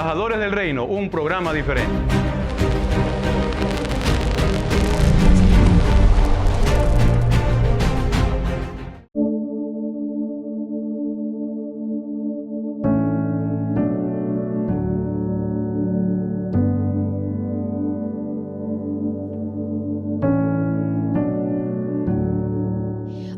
Embajadores del Reino, un programa diferente.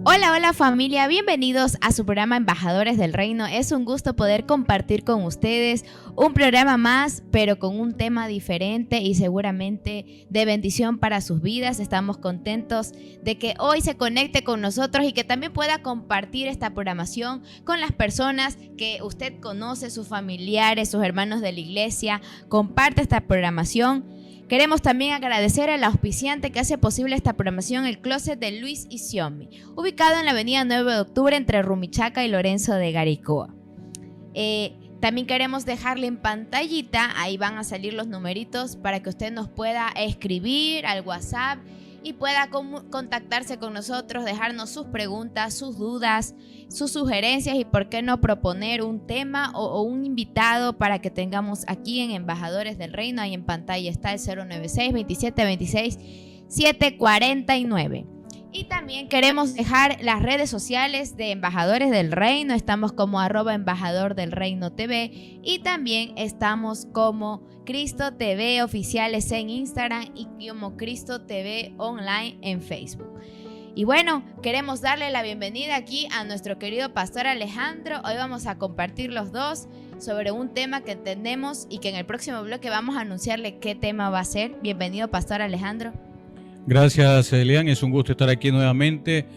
Hola familia, bienvenidos a su programa Embajadores del Reino. Es un gusto poder compartir con ustedes un programa más, pero con un tema diferente y seguramente de bendición para sus vidas. Estamos contentos de que hoy se conecte con nosotros y que también pueda compartir esta programación con las personas que usted conoce, sus familiares, sus hermanos de la iglesia. Comparte esta programación. Queremos también agradecer al auspiciante que hace posible esta programación, el Closet de Luis y Xiomi, ubicado en la avenida 9 de octubre entre Rumichaca y Lorenzo de Garicoa. También queremos dejarle en pantallita, ahí van a salir los numeritos para que usted nos pueda escribir al WhatsApp y pueda contactarse con nosotros, dejarnos sus preguntas, sus dudas, sus sugerencias y por qué no proponer un tema o un invitado para que tengamos aquí en Embajadores del Reino. Ahí en pantalla está el 096-2726-749. Y también queremos dejar las redes sociales de Embajadores del Reino. Estamos como @Embajador del Reino TV y también estamos como Cristo TV Oficiales en Instagram y como Cristo TV Online en Facebook. Y bueno, queremos darle la bienvenida aquí a nuestro querido Pastor Alejandro. Hoy vamos a compartir los dos sobre un tema que entendemos y que en el próximo bloque vamos a anunciarle qué tema va a ser. Bienvenido, Pastor Alejandro. Gracias, Elian. Es un gusto estar aquí nuevamente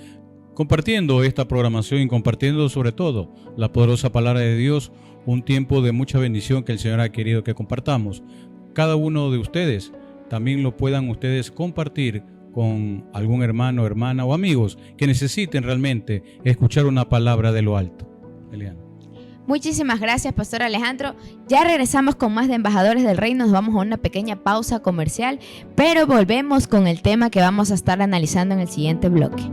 compartiendo esta programación y compartiendo sobre todo la poderosa palabra de Dios, un tiempo de mucha bendición que el Señor ha querido que compartamos. Cada uno de ustedes también lo puedan ustedes compartir con algún hermano, hermana o amigos que necesiten realmente escuchar una palabra de lo alto. Elian. Muchísimas gracias, Pastor Alejandro. Ya regresamos con más de Embajadores del Reino. Nos vamos a una pequeña pausa comercial, pero volvemos con el tema que vamos a estar analizando en el siguiente bloque.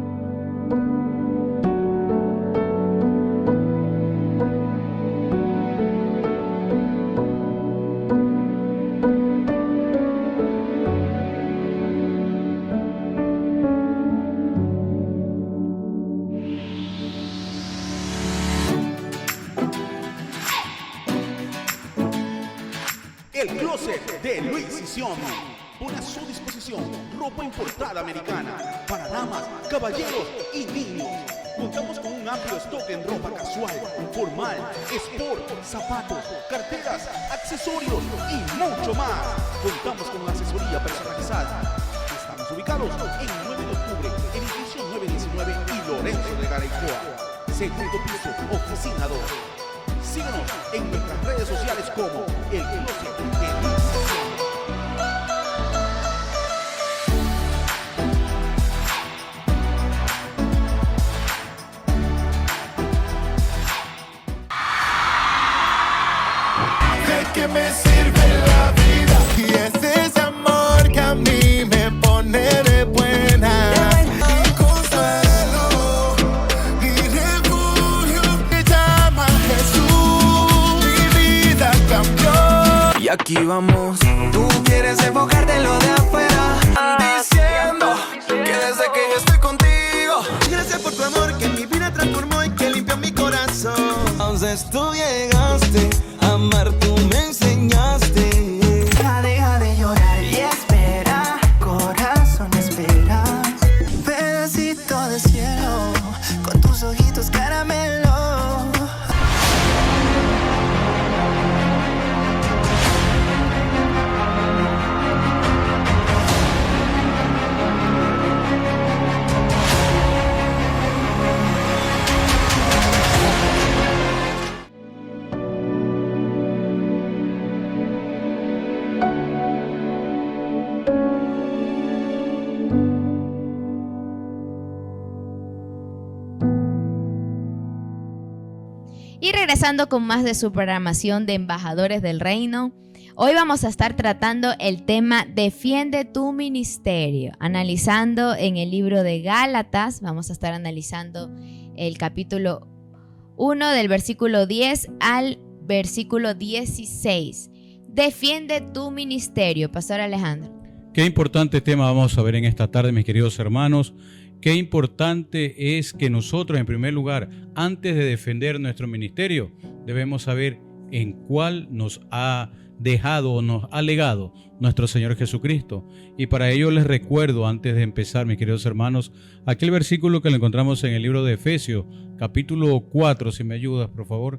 El Closet de Luis y Xiomi pone a su disposición ropa importada americana para damas, caballeros y niños. Contamos con un amplio stock en ropa casual, formal, sport, zapatos, carteras, accesorios y mucho más. Contamos con asesoría personalizada. Estamos ubicados en 9 de octubre, edificio 919 y Lorenzo de Garicoa. Segundo piso, oficina 2. Síguenos en nuestras redes sociales como El Closet de Luis y Xiomi. ¿De qué me sirve la vida? Y es ese amor que a mí me pone de buena. Mi consuelo, mi refugio, me llama Jesús. Mi vida cambió. Y aquí vamos. Tú quieres enfocarte en lo de afuera, diciendo que desde que yo estoy contigo. Gracias por tu amor que mi vida transformó y que limpió mi corazón. Entonces tú llegaste a amar, tú me enseñaste. Deja de llorar y espera, corazón espera. Pedacito de cielo con tus ojitos caramelo. Y regresando con más de su programación de Embajadores del Reino, hoy vamos a estar tratando el tema Defiende tu ministerio, analizando en el libro de Gálatas. Vamos a estar analizando el capítulo 1 del versículo 10 al versículo 16. Defiende tu ministerio, Pastor Alejandro. Qué importante tema vamos a ver en esta tarde, mis queridos hermanos. Qué importante es que nosotros, en primer lugar, antes de defender nuestro ministerio, debemos saber en cuál nos ha dejado o nos ha legado nuestro Señor Jesucristo. Y para ello les recuerdo, antes de empezar, mis queridos hermanos, aquel versículo que lo encontramos en el libro de Efesios, capítulo 4, si me ayudas, por favor.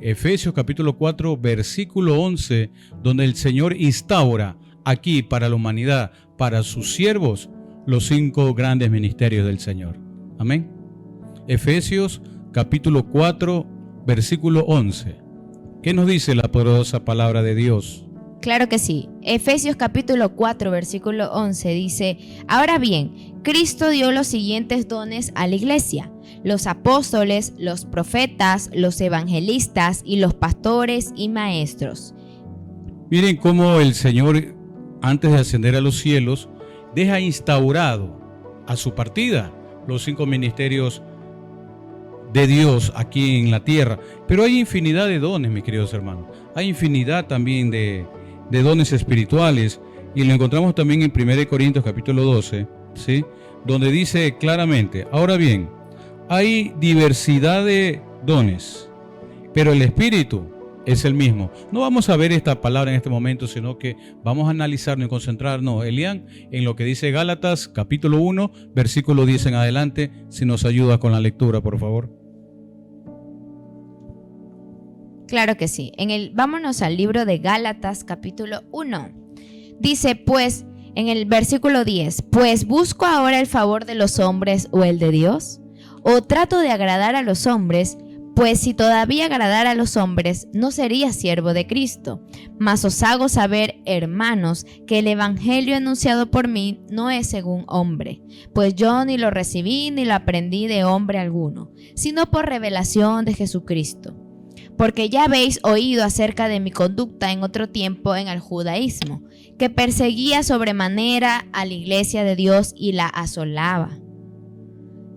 Efesios, capítulo 4, versículo 11, donde el Señor instaura aquí para la humanidad, para sus siervos, los 5 grandes ministerios del Señor. Amén. Efesios, capítulo 4, versículo 11. ¿Qué nos dice la poderosa palabra de Dios? Claro que sí. Efesios capítulo 4, versículo 11 dice: Ahora bien, Cristo dio los siguientes dones a la iglesia: los apóstoles, los profetas, los evangelistas y los pastores y maestros. Miren cómo el Señor, antes de ascender a los cielos, deja instaurado a su partida los 5 ministerios de Dios aquí en la tierra. Pero hay infinidad de dones, mis queridos hermanos. Hay infinidad también de dones espirituales, y lo encontramos también en 1 Corintios capítulo 12, ¿sí? Donde dice claramente: ahora bien, hay diversidad de dones, pero el Espíritu es el mismo. No vamos a ver esta palabra en este momento, sino que vamos a analizarnos y concentrarnos, Elian, en lo que dice Gálatas capítulo 1, versículo 10 en adelante. Si nos ayuda con la lectura, por favor. Claro que sí. Vámonos al libro de Gálatas capítulo 1. Dice, pues, en el versículo 10, pues busco ahora el favor de los hombres o el de Dios, o trato de agradar a los hombres, pues si todavía agradara a los hombres, no sería siervo de Cristo. Mas os hago saber, hermanos, que el evangelio anunciado por mí no es según hombre, pues yo ni lo recibí ni lo aprendí de hombre alguno, sino por revelación de Jesucristo. Porque ya habéis oído acerca de mi conducta en otro tiempo en el judaísmo, que perseguía sobremanera a la iglesia de Dios y la asolaba.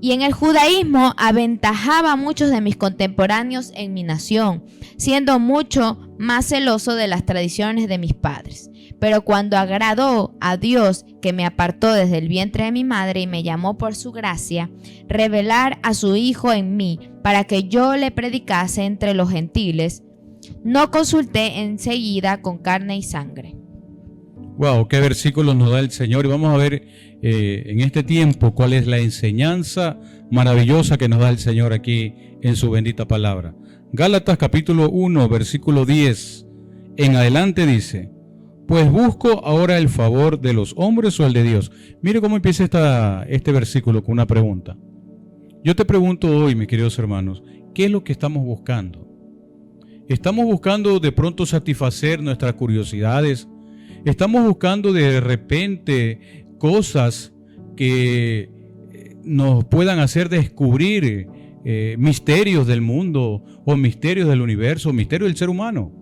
Y en el judaísmo aventajaba a muchos de mis contemporáneos en mi nación, siendo mucho más celoso de las tradiciones de mis padres. Pero cuando agradó a Dios, que me apartó desde el vientre de mi madre y me llamó por su gracia, revelar a su Hijo en mí para que yo le predicase entre los gentiles, no consulté enseguida con carne y sangre. Wow, qué versículos nos da el Señor. Y vamos a ver en este tiempo cuál es la enseñanza maravillosa que nos da el Señor aquí en su bendita palabra. Gálatas capítulo 1, versículo 10 en adelante dice: pues busco ahora el favor de los hombres o el de Dios. Mire cómo empieza este versículo con una pregunta. Yo te pregunto hoy, mis queridos hermanos, ¿qué es lo que estamos buscando? ¿Estamos buscando de pronto satisfacer nuestras curiosidades? ¿Estamos buscando de repente cosas que nos puedan hacer descubrir misterios del mundo o misterios del universo, misterios del ser humano?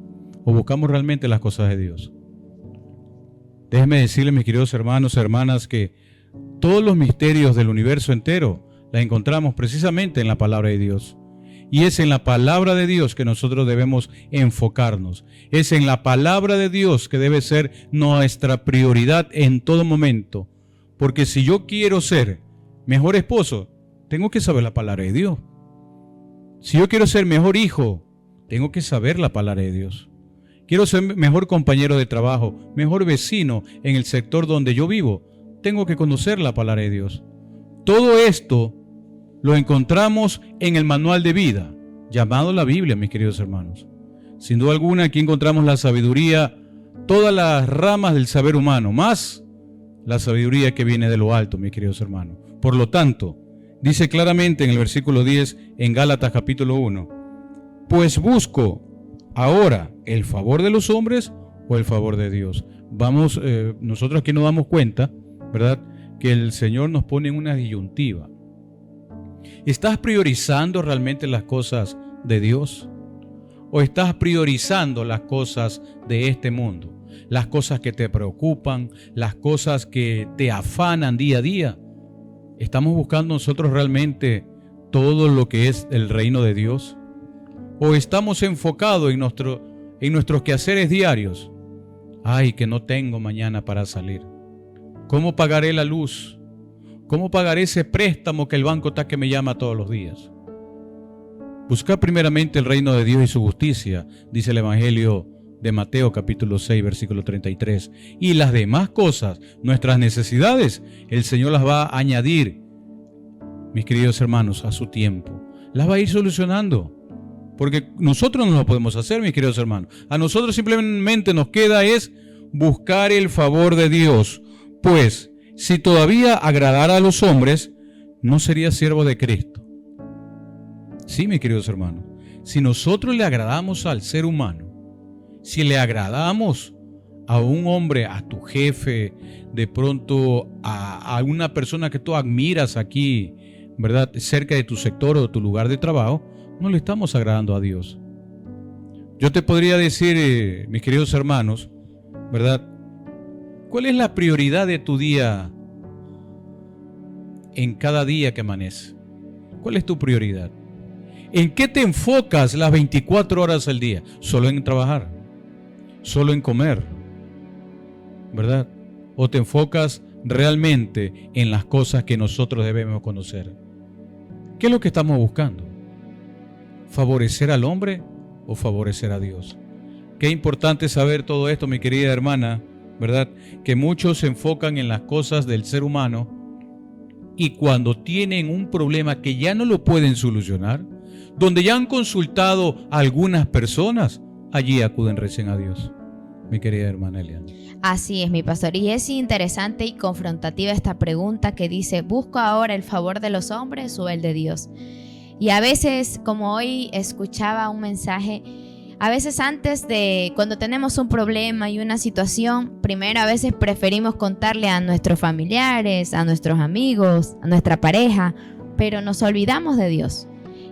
¿O buscamos realmente las cosas de Dios? Déjenme decirles, mis queridos hermanos y hermanas, que todos los misterios del universo entero la encontramos precisamente en la palabra de Dios. Y es en la palabra de Dios que nosotros debemos enfocarnos. Es en la palabra de Dios que debe ser nuestra prioridad en todo momento. Porque si yo quiero ser mejor esposo, tengo que saber la palabra de Dios. Si yo quiero ser mejor hijo, tengo que saber la palabra de Dios. Quiero ser mejor compañero de trabajo, mejor vecino en el sector donde yo vivo, tengo que conocer la palabra de Dios. Todo esto lo encontramos en el manual de vida, llamado la Biblia, mis queridos hermanos. Sin duda alguna, aquí encontramos la sabiduría, todas las ramas del saber humano, más la sabiduría que viene de lo alto, mis queridos hermanos. Por lo tanto, dice claramente en el versículo 10, en Gálatas capítulo 1, pues busco ahora el favor de los hombres o el favor de Dios. Nosotros aquí nos damos cuenta, ¿verdad?, que el Señor nos pone en una disyuntiva. ¿Estás priorizando realmente las cosas de Dios? ¿O estás priorizando las cosas de este mundo? Las cosas que te preocupan, las cosas que te afanan día a día. ¿Estamos buscando nosotros realmente todo lo que es el reino de Dios? ¿O estamos enfocados en nuestros quehaceres diarios. Ay, que no tengo mañana para salir. ¿Cómo pagaré la luz? ¿Cómo pagaré ese préstamo que el banco está que me llama todos los días? Buscad primeramente el reino de Dios y su justicia, dice el Evangelio de Mateo capítulo 6, versículo 33. Y las demás cosas, nuestras necesidades, el Señor las va a añadir, mis queridos hermanos, a su tiempo. Las va a ir solucionando. Porque nosotros no lo podemos hacer, mis queridos hermanos. A nosotros simplemente nos queda es buscar el favor de Dios. Pues, si todavía agradara a los hombres, no sería siervo de Cristo. Sí, mis queridos hermanos. Si nosotros le agradamos al ser humano, si le agradamos a un hombre, a tu jefe, de pronto a una persona que tú admiras aquí, ¿verdad?, cerca de tu sector o de tu lugar de trabajo, no le estamos agradando a Dios. Yo te podría decir, mis queridos hermanos, ¿verdad?, ¿cuál es la prioridad de tu día en cada día que amanece? ¿Cuál es tu prioridad? ¿En qué te enfocas las 24 horas al día? ¿Solo en trabajar? ¿Solo en comer? ¿Verdad? ¿O te enfocas realmente en las cosas que nosotros debemos conocer? ¿Qué es lo que estamos buscando? ¿Favorecer al hombre o favorecer a Dios? Qué importante saber todo esto, mi querida hermana, ¿verdad? Que muchos se enfocan en las cosas del ser humano y cuando tienen un problema que ya no lo pueden solucionar, donde ya han consultado a algunas personas, allí acuden recién a Dios, mi querida hermana Eliana. Así es, mi pastor. Y es interesante y confrontativa esta pregunta que dice, ¿busco ahora el favor de los hombres o el de Dios? Y a veces, como hoy escuchaba un mensaje, a veces antes de, cuando tenemos un problema y una situación, primero a veces preferimos contarle a nuestros familiares, a nuestros amigos, a nuestra pareja, pero nos olvidamos de Dios.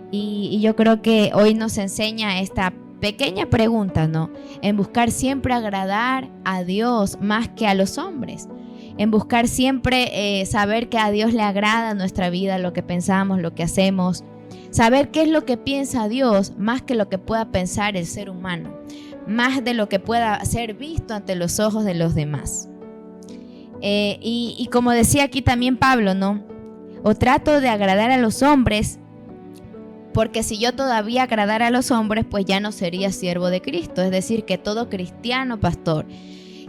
Y yo creo que hoy nos enseña esta pequeña pregunta, ¿no? En buscar siempre agradar a Dios más que a los hombres. En buscar siempre saber que a Dios le agrada nuestra vida, lo que pensamos, lo que hacemos. Saber qué es lo que piensa Dios más que lo que pueda pensar el ser humano. Más de lo que pueda ser visto ante los ojos de los demás. Y como decía aquí también Pablo, ¿no? O trato de agradar a los hombres, porque si yo todavía agradara a los hombres, pues ya no sería siervo de Cristo. Es decir, que todo cristiano, pastor,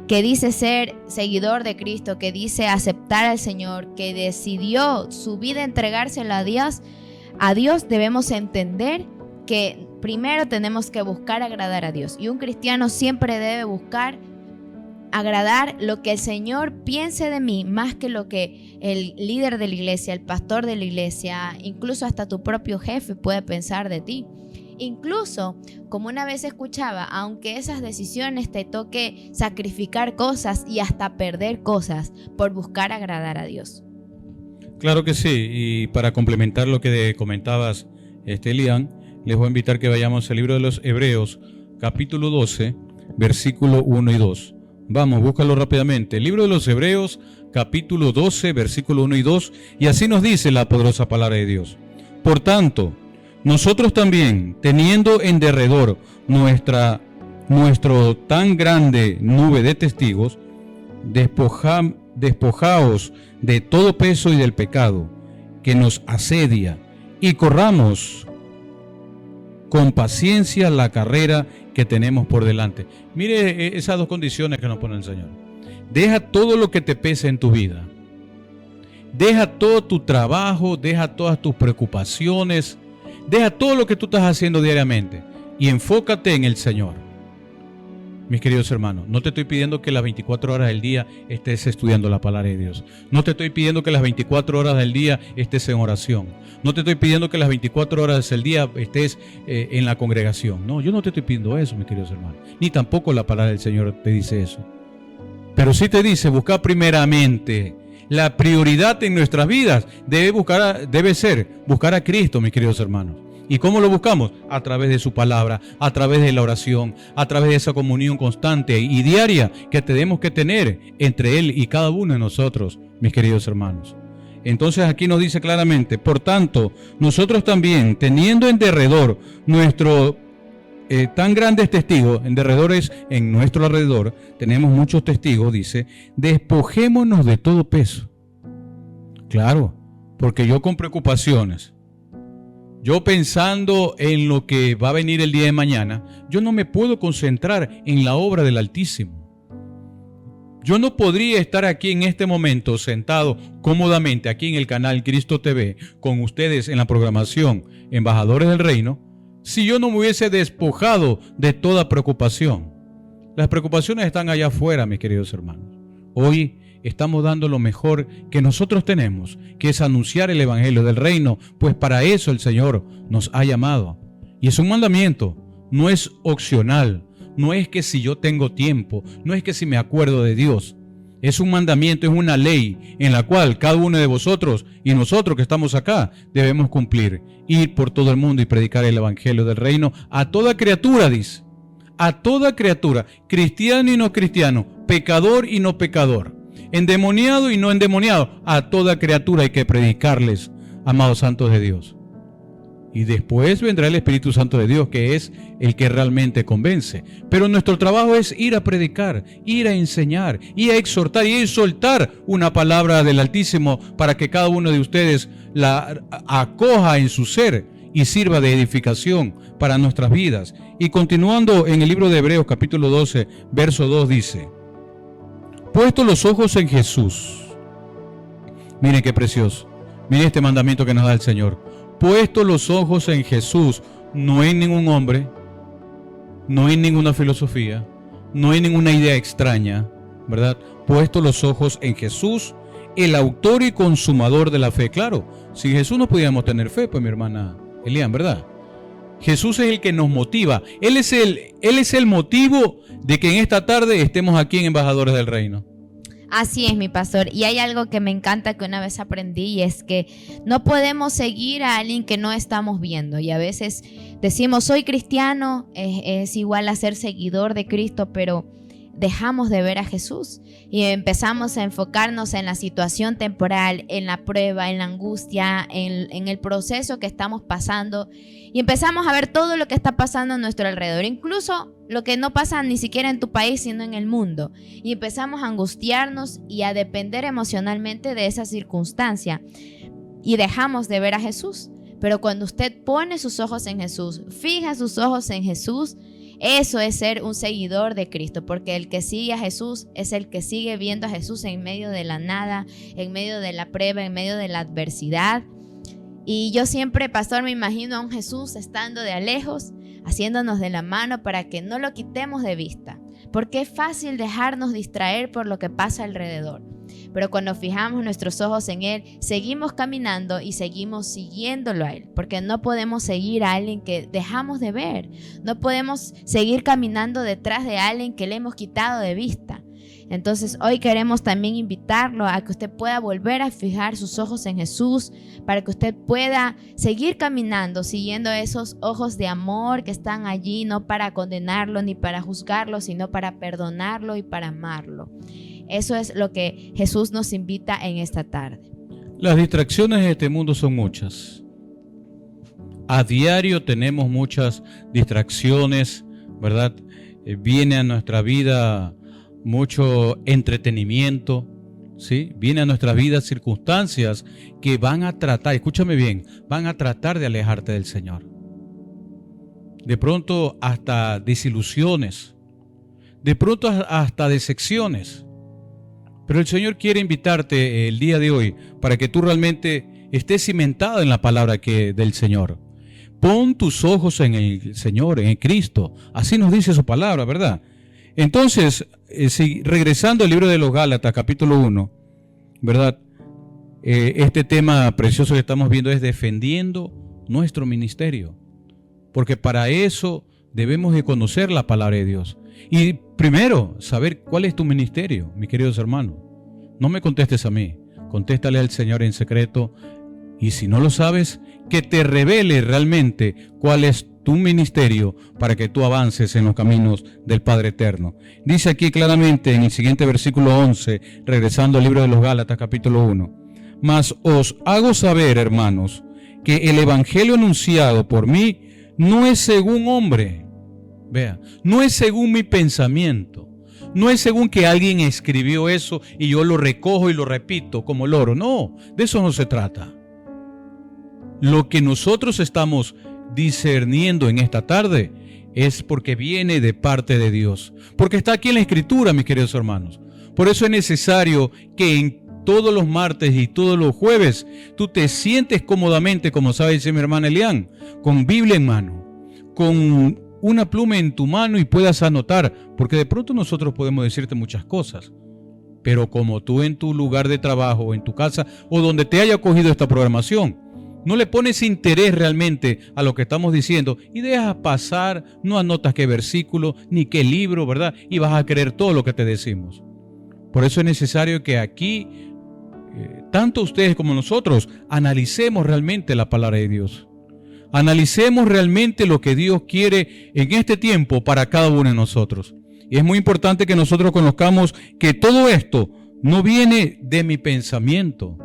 que dice ser seguidor de Cristo, que dice aceptar al Señor, que decidió su vida entregársela a Dios, debemos entender que primero tenemos que buscar agradar a Dios. Y un cristiano siempre debe buscar agradar lo que el Señor piense de mí, más que lo que el líder de la iglesia, el pastor de la iglesia, incluso hasta tu propio jefe puede pensar de ti. Incluso, como una vez escuchaba, aunque esas decisiones te toque sacrificar cosas y hasta perder cosas por buscar agradar a Dios. Claro que sí, y para complementar lo que comentabas, Elian, les voy a invitar que vayamos al libro de los Hebreos, capítulo 12, versículo 1 y 2. Vamos, búscalo rápidamente. El libro de los Hebreos, capítulo 12, versículo 1 y 2, y así nos dice la poderosa palabra de Dios. Por tanto, nosotros también, teniendo en derredor nuestro tan grande nube de testigos, despojaos de todo peso y del pecado que nos asedia, y corramos con paciencia la carrera que tenemos por delante. Mire esas dos condiciones que nos pone el Señor. Deja todo lo que te pese en tu vida. Deja todo tu trabajo, deja todas tus preocupaciones, deja todo lo que tú estás haciendo diariamente y enfócate en el Señor. Mis queridos hermanos, no te estoy pidiendo que las 24 horas del día estés estudiando la palabra de Dios. No te estoy pidiendo que las 24 horas del día estés en oración. No te estoy pidiendo que las 24 horas del día estés en la congregación. No, yo no te estoy pidiendo eso, mis queridos hermanos. Ni tampoco la palabra del Señor te dice eso. Pero sí te dice, busca primeramente. La prioridad en nuestras vidas debe ser buscar a Cristo, mis queridos hermanos. ¿Y cómo lo buscamos? A través de su palabra, a través de la oración, a través de esa comunión constante y diaria que tenemos que tener entre Él y cada uno de nosotros, mis queridos hermanos. Entonces aquí nos dice claramente, por tanto, nosotros también, teniendo en derredor nuestro tan grandes testigos, en nuestro alrededor, tenemos muchos testigos, dice, despojémonos de todo peso. Claro, porque yo con preocupaciones, yo pensando en lo que va a venir el día de mañana, yo no me puedo concentrar en la obra del Altísimo. Yo no podría estar aquí en este momento sentado cómodamente aquí en el canal Cristo TV con ustedes en la programación Embajadores del Reino si yo no me hubiese despojado de toda preocupación. Las preocupaciones están allá afuera, mis queridos hermanos. Hoy estamos dando lo mejor que nosotros tenemos, que es anunciar el Evangelio del Reino, pues para eso el Señor nos ha llamado. Y es un mandamiento, no es opcional, no es que si yo tengo tiempo, no es que si me acuerdo de Dios. Es un mandamiento, es una ley en la cual cada uno de vosotros y nosotros que estamos acá debemos cumplir. Ir por todo el mundo y predicar el Evangelio del Reino a toda criatura, dice. A toda criatura, cristiano y no cristiano, pecador y no pecador, endemoniado y no endemoniado. A toda criatura hay que predicarles, amados santos de Dios. Y después vendrá el Espíritu Santo de Dios, que es el que realmente convence. Pero nuestro trabajo es ir a predicar, ir a enseñar, ir a exhortar y a soltar una palabra del Altísimo para que cada uno de ustedes la acoja en su ser y sirva de edificación para nuestras vidas. Y continuando en el libro de Hebreos capítulo 12, verso 2 dice: puesto los ojos en Jesús. Miren qué precioso. Miren este mandamiento que nos da el Señor. Puesto los ojos en Jesús, no en ningún hombre, no en ninguna filosofía, no en ninguna idea extraña, ¿verdad? Puesto los ojos en Jesús, el autor y consumador de la fe. Claro, sin Jesús no podíamos tener fe, pues mi hermana Elian, ¿verdad? Jesús es el que nos motiva. Él es el motivo de que en esta tarde estemos aquí en Embajadores del Reino. Así es, mi pastor. Y hay algo que me encanta que una vez aprendí, y es que no podemos seguir a alguien que no estamos viendo. Y a veces decimos, soy cristiano, es igual a ser seguidor de Cristo, pero dejamos de ver a Jesús y empezamos a enfocarnos en la situación temporal, en la prueba, en la angustia, en el proceso que estamos pasando, y empezamos a ver todo lo que está pasando a nuestro alrededor, incluso lo que no pasa ni siquiera en tu país, sino en el mundo, y empezamos a angustiarnos y a depender emocionalmente de esa circunstancia y dejamos de ver a Jesús. Pero cuando usted pone sus ojos en Jesús, fija sus ojos en Jesús, eso es ser un seguidor de Cristo, porque el que sigue a Jesús es el que sigue viendo a Jesús en medio de la nada, en medio de la prueba, en medio de la adversidad. Y yo siempre, pastor, me imagino a un Jesús estando de a lejos, haciéndonos de la mano para que no lo quitemos de vista, porque es fácil dejarnos distraer por lo que pasa alrededor. Pero cuando fijamos nuestros ojos en Él, seguimos caminando y seguimos siguiéndolo a Él, porque no podemos seguir a alguien que dejamos de ver, no podemos seguir caminando detrás de alguien que le hemos quitado de vista. Entonces hoy queremos también invitarlo a que usted pueda volver a fijar sus ojos en Jesús, para que usted pueda seguir caminando, siguiendo esos ojos de amor que están allí, no para condenarlo ni para juzgarlo, sino para perdonarlo y para amarlo. Eso es lo que Jesús nos invita en esta tarde. Las distracciones de este mundo son muchas. A diario tenemos muchas distracciones, ¿verdad? Viene a nuestra vida mucho entretenimiento, ¿sí? Viene a nuestra vida circunstancias que van a tratar, escúchame bien, van a tratar de alejarte del Señor. De pronto hasta desilusiones, de pronto hasta decepciones. Pero el Señor quiere invitarte el día de hoy para que tú realmente estés cimentado en la palabra del Señor. Pon tus ojos en el Señor, en Cristo. Así nos dice su palabra, ¿verdad? Entonces, regresando al libro de los Gálatas, capítulo 1, ¿verdad? Este tema precioso que estamos viendo es defendiendo nuestro ministerio. Porque para eso debemos de conocer la palabra de Dios. Y primero, saber cuál es tu ministerio, mis queridos hermanos. No me contestes a mí, contéstale al Señor en secreto. Y si no lo sabes, que te revele realmente cuál es tu ministerio para que tú avances en los caminos del Padre Eterno. Dice aquí claramente en el siguiente versículo 11, regresando al libro de los Gálatas, capítulo 1. Mas os hago saber, hermanos, que el evangelio anunciado por mí no es según hombre. Vea, no es según mi pensamiento. No es según que alguien escribió eso y yo lo recojo y lo repito como loro. No, de eso no se trata. Lo que nosotros estamos discerniendo en esta tarde es porque viene de parte de Dios. Porque está aquí en la Escritura, mis queridos hermanos. Por eso es necesario que en todos los martes y todos los jueves tú te sientes cómodamente, como sabe decir mi hermana Elian, con Biblia en mano, con una pluma en tu mano y puedas anotar, porque de pronto nosotros podemos decirte muchas cosas, pero como tú en tu lugar de trabajo o en tu casa o donde te haya cogido esta programación, no le pones interés realmente a lo que estamos diciendo y dejas pasar, no anotas qué versículo ni qué libro, ¿verdad? Y vas a creer todo lo que te decimos. Por eso es necesario que aquí, tanto ustedes como nosotros, analicemos realmente la palabra de Dios. Analicemos realmente lo que Dios quiere en este tiempo para cada uno de nosotros. Y es muy importante que nosotros conozcamos que todo esto no viene de mi pensamiento,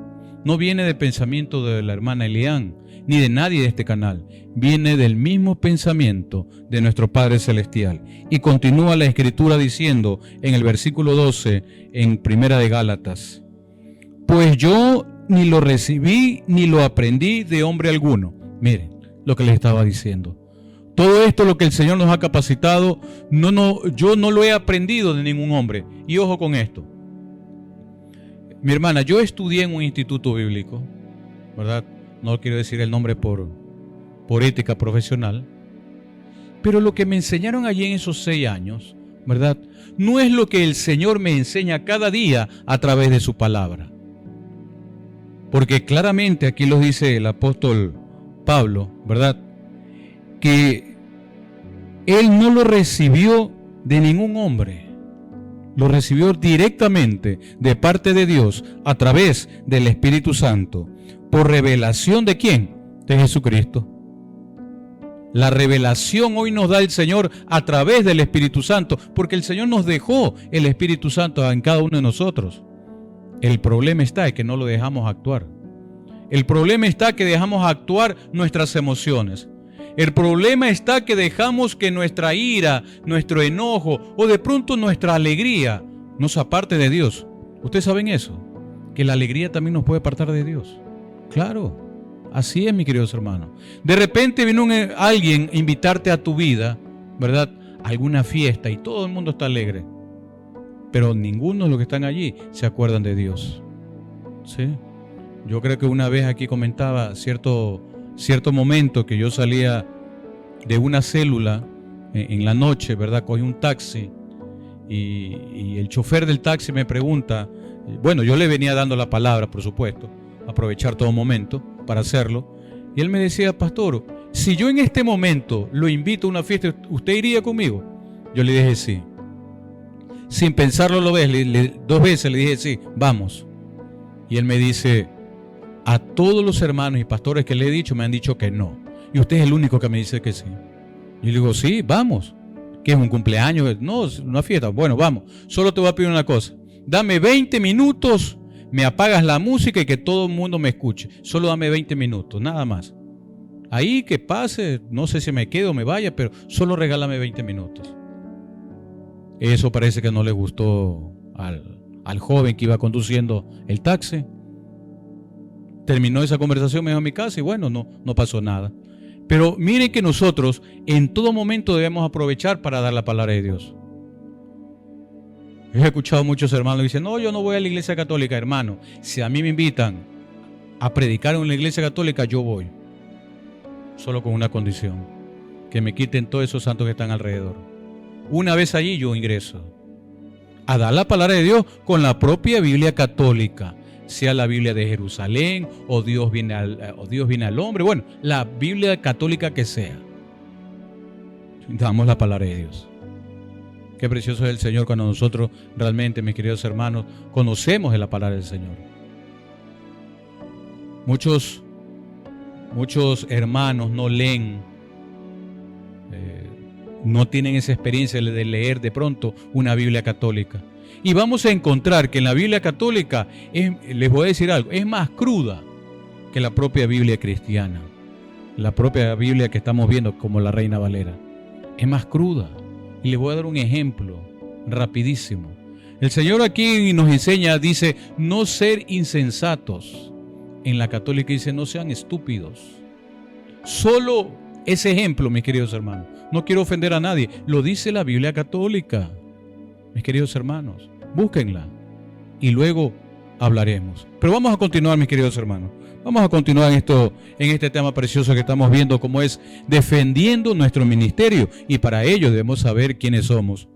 no viene del pensamiento de la hermana Elian, ni de nadie de este canal. Viene del mismo pensamiento de nuestro Padre Celestial. Y continúa la Escritura diciendo en el versículo 12, en Primera de Gálatas: pues yo ni lo recibí ni lo aprendí de hombre alguno. Miren lo que les estaba diciendo. Todo esto, lo que el Señor nos ha capacitado, yo no lo he aprendido de ningún hombre. Y ojo con esto. Mi hermana, yo estudié en un instituto bíblico, ¿verdad? No quiero decir el nombre por ética profesional. Pero lo que me enseñaron allí en esos 6 años, ¿verdad? No es lo que el Señor me enseña cada día a través de su palabra. Porque claramente aquí lo dice el apóstol Pablo, ¿verdad? Que él no lo recibió de ningún hombre. Lo recibió directamente de parte de Dios a través del Espíritu Santo. ¿Por revelación de quién? De Jesucristo. La revelación hoy nos da el Señor a través del Espíritu Santo, porque el Señor nos dejó el Espíritu Santo en cada uno de nosotros. El problema está en que no lo dejamos actuar. El problema está que dejamos actuar nuestras emociones. El problema está que dejamos que nuestra ira, nuestro enojo o de pronto nuestra alegría nos aparte de Dios. ¿Ustedes saben eso? Que la alegría también nos puede apartar de Dios. Claro, así es, mis queridos hermanos. De repente viene alguien a invitarte a tu vida, ¿verdad? A alguna fiesta y todo el mundo está alegre. Pero ninguno de los que están allí se acuerdan de Dios. ¿Sí? Yo creo que una vez aquí comentaba cierto momento que yo salía de una célula en la noche, ¿verdad? Cogí un taxi y el chofer del taxi me pregunta, bueno, yo le venía dando la palabra, por supuesto, aprovechar todo momento para hacerlo, y él me decía: pastor, si yo en este momento lo invito a una fiesta, ¿usted iría conmigo? Yo le dije sí. Sin pensarlo 2 veces le dije sí, vamos. Y él me dice: a todos los hermanos y pastores que le he dicho me han dicho que no. Y usted es el único que me dice que sí. Y le digo, sí, vamos. ¿Qué es un cumpleaños? No, es una fiesta. Bueno, vamos. Solo te voy a pedir una cosa. Dame 20 minutos, me apagas la música y que todo el mundo me escuche. Solo dame 20 minutos, nada más. Ahí que pase, no sé si me quedo o me vaya, pero solo regálame 20 minutos. Eso parece que no le gustó al joven que iba conduciendo el taxi. Terminó esa conversación, me dejó a mi casa y bueno, no pasó nada. Pero miren que nosotros en todo momento debemos aprovechar para dar la palabra de Dios. He escuchado muchos hermanos que dicen: no, yo no voy a la iglesia católica. Hermano, si a mí me invitan a predicar en la iglesia católica, yo voy. Solo con una condición: que me quiten todos esos santos que están alrededor. Una vez allí yo ingreso a dar la palabra de Dios con la propia Biblia católica, sea la Biblia de Jerusalén o Dios viene al hombre, bueno, la Biblia católica que sea. Damos la palabra de Dios. Qué precioso es el Señor cuando nosotros realmente, mis queridos hermanos, conocemos de la palabra del Señor. Muchos hermanos no leen, no tienen esa experiencia de leer de pronto una Biblia católica. Y vamos a encontrar que en la Biblia católica, les voy a decir algo, es más cruda que la propia Biblia cristiana. La propia Biblia que estamos viendo como la Reina Valera. es más cruda. Y les voy a dar un ejemplo rapidísimo. El Señor aquí nos enseña, dice, no ser insensatos. En la católica dice, no sean estúpidos. Solo ese ejemplo, mis queridos hermanos. No quiero ofender a nadie. Lo dice la Biblia católica. Mis queridos hermanos, búsquenla. Y luego hablaremos. Pero vamos a continuar, mis queridos hermanos. Vamos a continuar en este tema precioso que estamos viendo, como es defendiendo nuestro ministerio. Y para ello debemos saber quiénes somos.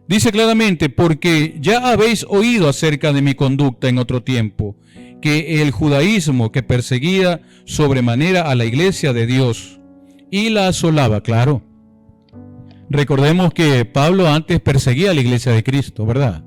Dice claramente, porque ya habéis oído acerca de mi conducta en otro tiempo, que el judaísmo que perseguía sobremanera a la iglesia de Dios y la asolaba, claro. Recordemos que Pablo antes perseguía a la iglesia de Cristo, ¿verdad?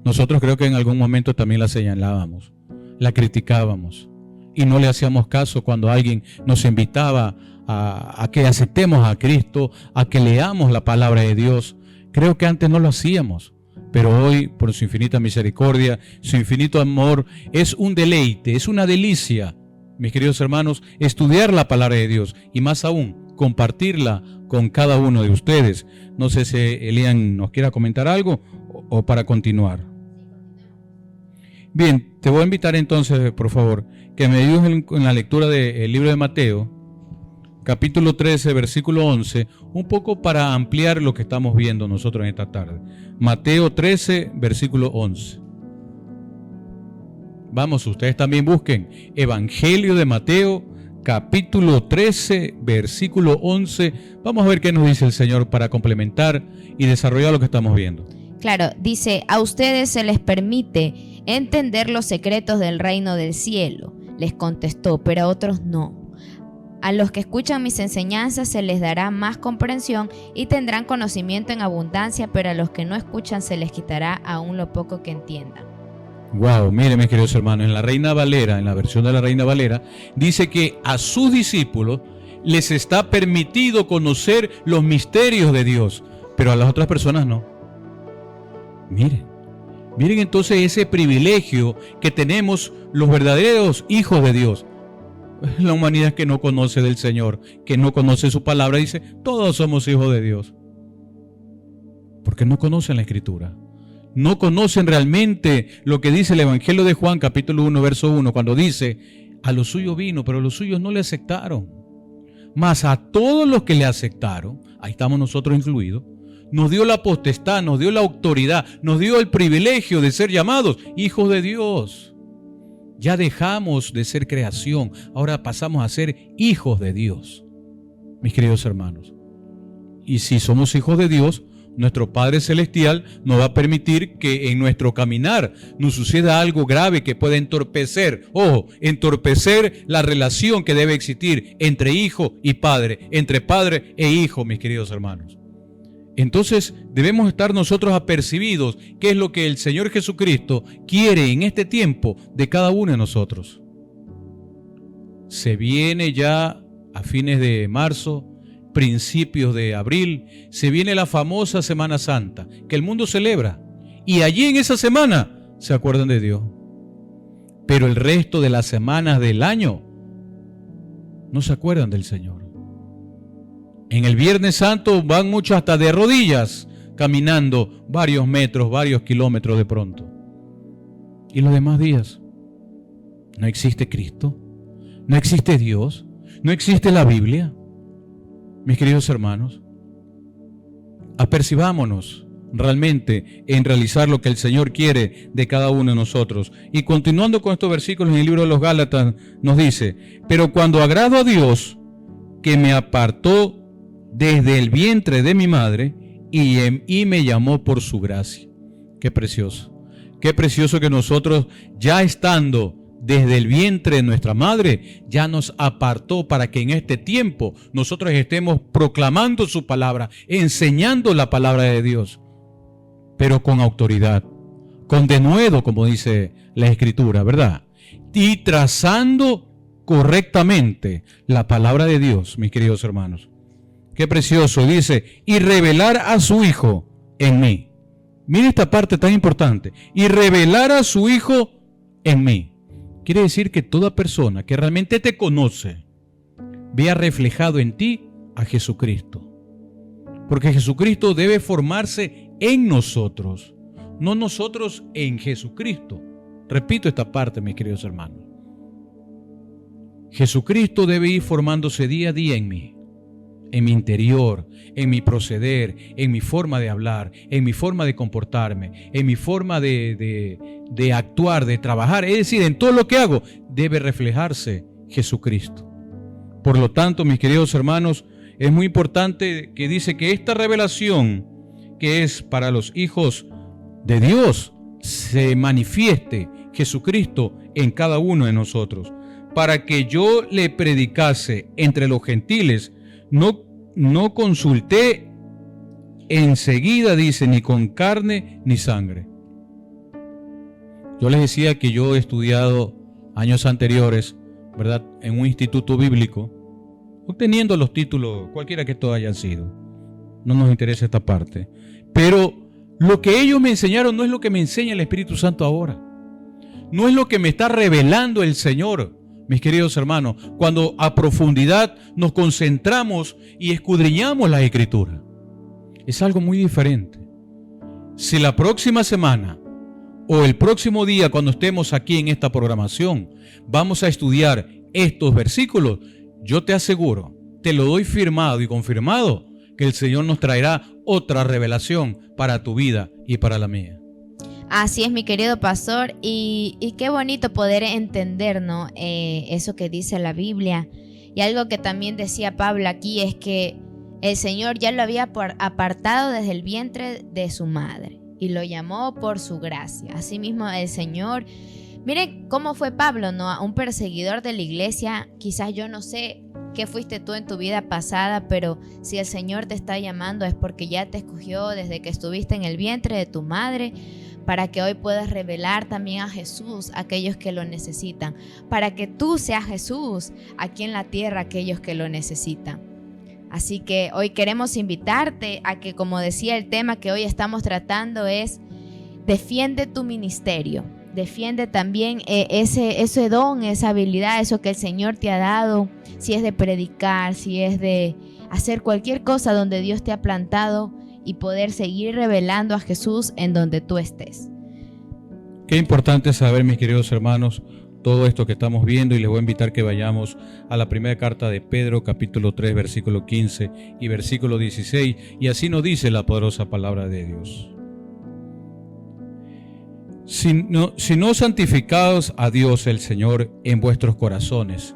Nosotros creo que en algún momento también la señalábamos, la criticábamos y no le hacíamos caso cuando alguien nos invitaba a que aceptemos a Cristo, a que leamos la palabra de Dios. Creo que antes no lo hacíamos, pero hoy, por su infinita misericordia, su infinito amor, es un deleite, es una delicia, mis queridos hermanos, estudiar la palabra de Dios y más aún, compartirla con cada uno de ustedes. No sé si Elian nos quiera comentar algo o para continuar. Bien, te voy a invitar entonces, por favor, que me ayudes en la lectura del libro de Mateo, capítulo 13, versículo 11, un poco para ampliar lo que estamos viendo nosotros en esta tarde. Mateo 13, versículo 11. Vamos, ustedes también busquen Evangelio de Mateo, capítulo 13, versículo 11. Vamos a ver qué nos dice el Señor para complementar y desarrollar lo que estamos viendo. Claro, dice, a ustedes se les permite entender los secretos del reino del cielo. Les contestó, pero a otros no. A los que escuchan mis enseñanzas se les dará más comprensión y tendrán conocimiento en abundancia, pero a los que no escuchan se les quitará aún lo poco que entiendan. Wow, miren mis queridos hermanos, en la Reina Valera, en la versión de la Reina Valera, dice que a sus discípulos les está permitido conocer los misterios de Dios, pero a las otras personas no. Miren entonces ese privilegio que tenemos los verdaderos hijos de Dios. La humanidad que no conoce del Señor, que no conoce su palabra, dice, todos somos hijos de Dios. Porque no conocen la Escritura. No conocen realmente lo que dice el Evangelio de Juan, capítulo 1, verso 1, cuando dice, a los suyos vino, pero los suyos no le aceptaron. Mas a todos los que le aceptaron, ahí estamos nosotros incluidos, nos dio la potestad, nos dio la autoridad, nos dio el privilegio de ser llamados hijos de Dios. Ya dejamos de ser creación, ahora pasamos a ser hijos de Dios, mis queridos hermanos. Y si somos hijos de Dios, nuestro Padre Celestial nos va a permitir que en nuestro caminar nos suceda algo grave que pueda entorpecer, entorpecer la relación que debe existir entre hijo y padre, entre padre e hijo, mis queridos hermanos. Entonces debemos estar nosotros apercibidos qué es lo que el Señor Jesucristo quiere en este tiempo de cada uno de nosotros. Se viene ya a fines de marzo, principios de abril, se viene la famosa Semana Santa que el mundo celebra y allí en esa semana se acuerdan de Dios. Pero el resto de las semanas del año no se acuerdan del Señor. En el Viernes Santo van muchos hasta de rodillas, caminando varios metros, varios kilómetros de pronto. ¿Y los demás días? ¿No existe Cristo? ¿No existe Dios? ¿No existe la Biblia? Mis queridos hermanos, apercibámonos realmente en realizar lo que el Señor quiere de cada uno de nosotros. Y continuando con estos versículos en el libro de los Gálatas, nos dice, pero cuando agrado a Dios, que me apartó desde el vientre de mi madre y me llamó por su gracia. Qué precioso que nosotros, ya estando desde el vientre de nuestra madre, ya nos apartó para que en este tiempo nosotros estemos proclamando su palabra, enseñando la palabra de Dios, pero con autoridad, con denuedo, como dice la Escritura, ¿verdad? Y trazando correctamente la palabra de Dios, mis queridos hermanos. Qué precioso, dice, y revelar a su Hijo en mí. Mira esta parte tan importante. Y revelar a su Hijo en mí. Quiere decir que toda persona que realmente te conoce, vea reflejado en ti a Jesucristo. Porque Jesucristo debe formarse en nosotros, no nosotros en Jesucristo. Repito esta parte, mis queridos hermanos. Jesucristo debe ir formándose día a día en mí, en mi interior, en mi proceder, en mi forma de hablar, en mi forma de comportarme, en mi forma de actuar, de trabajar. Es decir, en todo lo que hago debe reflejarse Jesucristo. Por lo tanto, mis queridos hermanos, es muy importante que dice que esta revelación que es para los hijos de Dios se manifieste Jesucristo en cada uno de nosotros, para que yo le predicase entre los gentiles. No consulté enseguida, dice, ni con carne ni sangre. Yo les decía que yo he estudiado años anteriores, ¿verdad?, en un instituto bíblico, obteniendo los títulos, cualquiera que todos hayan sido. No nos interesa esta parte. Pero lo que ellos me enseñaron no es lo que me enseña el Espíritu Santo ahora. No es lo que me está revelando el Señor, mis queridos hermanos, cuando a profundidad nos concentramos y escudriñamos la Escritura. Es algo muy diferente. Si la próxima semana o el próximo día, cuando estemos aquí en esta programación, vamos a estudiar estos versículos, yo te aseguro, te lo doy firmado y confirmado, que el Señor nos traerá otra revelación para tu vida y para la mía. Así es, mi querido pastor, y qué bonito poder entender, ¿no?, eso que dice la Biblia. Y algo que también decía Pablo aquí es que el Señor ya lo había apartado desde el vientre de su madre y lo llamó por su gracia. Asimismo, el Señor, mire cómo fue Pablo, ¿no?, un perseguidor de la iglesia. Quizás yo no sé qué fuiste tú en tu vida pasada, pero si el Señor te está llamando es porque ya te escogió desde que estuviste en el vientre de tu madre, para que hoy puedas revelar también a Jesús a aquellos que lo necesitan, para que tú seas Jesús aquí en la tierra a aquellos que lo necesitan. Así que hoy queremos invitarte a que, como decía, el tema que hoy estamos tratando es defiende tu ministerio, defiende también ese don, esa habilidad, eso que el Señor te ha dado, si es de predicar, si es de hacer cualquier cosa donde Dios te ha plantado, y poder seguir revelando a Jesús en donde tú estés. Qué importante saber, mis queridos hermanos, todo esto que estamos viendo, y les voy a invitar que vayamos a la primera carta de Pedro, capítulo 3, versículo 15 y versículo 16, y así nos dice la poderosa palabra de Dios. Si no santificaos a Dios el Señor en vuestros corazones,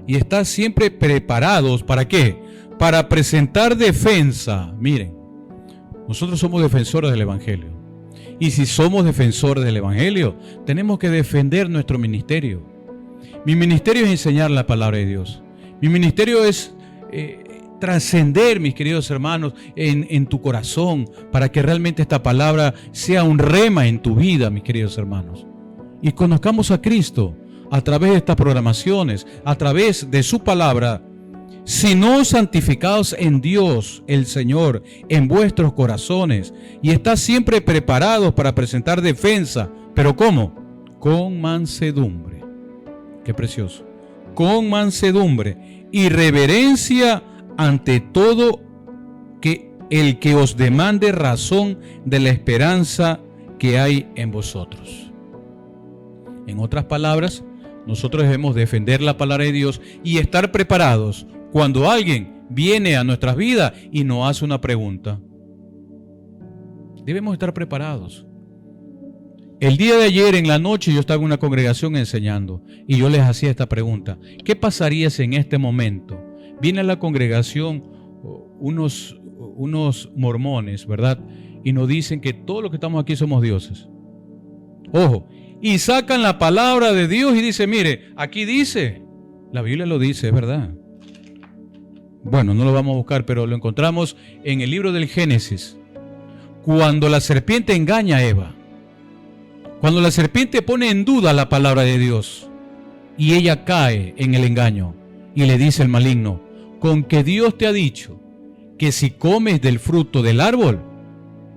y estad siempre preparados, ¿para qué? Para presentar defensa. Miren, nosotros somos defensores del Evangelio. Y si somos defensores del Evangelio, tenemos que defender nuestro ministerio. Mi ministerio es enseñar la palabra de Dios. Mi ministerio es trascender, mis queridos hermanos, en tu corazón, para que realmente esta palabra sea un rema en tu vida, mis queridos hermanos. Y conozcamos a Cristo a través de estas programaciones, a través de su palabra. Si no santificados en Dios, el Señor, en vuestros corazones, y estad siempre preparados para presentar defensa. ¿Pero cómo? Con mansedumbre. Qué precioso. Con mansedumbre y reverencia ante todo el que os demande razón de la esperanza que hay en vosotros. En otras palabras, nosotros debemos defender la palabra de Dios y estar preparados cuando alguien viene a nuestras vidas y nos hace una pregunta. Debemos estar preparados. El día de ayer en la noche yo estaba en una congregación enseñando y yo les hacía esta pregunta. ¿Qué pasaría si en este momento viene a la congregación unos mormones, ¿verdad? Y nos dicen que todos los que estamos aquí somos dioses. Ojo, y sacan la palabra de Dios y dicen, mire, aquí dice, la Biblia lo dice, es verdad. Bueno, no lo vamos a buscar, pero lo encontramos en el libro del Génesis. Cuando la serpiente engaña a Eva, cuando la serpiente pone en duda la palabra de Dios y ella cae en el engaño y le dice el maligno, con que Dios te ha dicho que si comes del fruto del árbol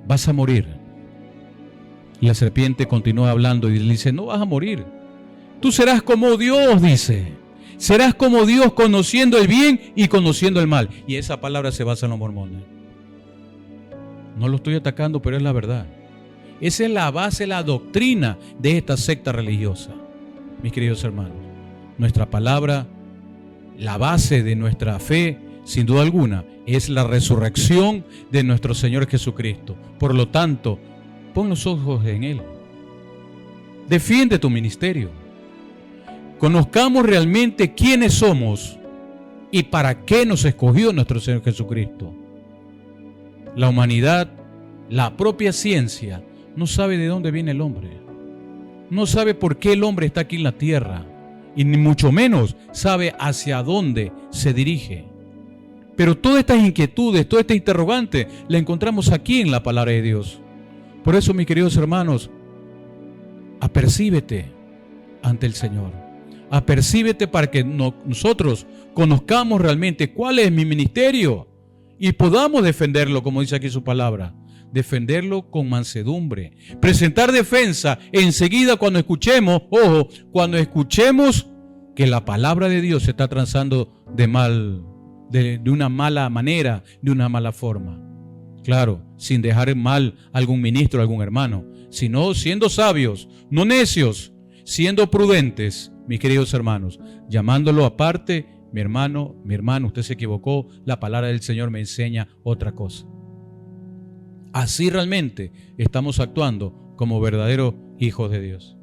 vas a morir. Y la serpiente continúa hablando y le dice, no vas a morir. Tú serás como Dios, dice. Serás como Dios conociendo el bien y conociendo el mal. Y esa palabra se basa en los mormones. No lo estoy atacando, pero es la verdad. Esa es la base, la doctrina de esta secta religiosa. Mis queridos hermanos, nuestra palabra, la base de nuestra fe, sin duda alguna, es la resurrección de nuestro Señor Jesucristo. Por lo tanto, pon los ojos en Él. Defiende tu ministerio. Conozcamos realmente quiénes somos y para qué nos escogió nuestro Señor Jesucristo. La humanidad, la propia ciencia, no sabe de dónde viene el hombre. No sabe por qué el hombre está aquí en la tierra. Y ni mucho menos sabe hacia dónde se dirige. Pero todas estas inquietudes, todas estas interrogantes, las encontramos aquí en la palabra de Dios. Por eso, mis queridos hermanos, apercíbete ante el Señor. Apercíbete para que nosotros conozcamos realmente cuál es mi ministerio y podamos defenderlo, como dice aquí su palabra. Defenderlo con mansedumbre. Presentar defensa enseguida cuando escuchemos, ojo, cuando escuchemos que la palabra de Dios se está transando de una mala manera, de una mala forma. Claro, sin dejar en mal a algún ministro, a algún hermano, sino siendo sabios, no necios, siendo prudentes, mis queridos hermanos, llamándolo aparte, mi hermano, usted se equivocó, la palabra del Señor me enseña otra cosa. Así realmente estamos actuando como verdaderos hijos de Dios.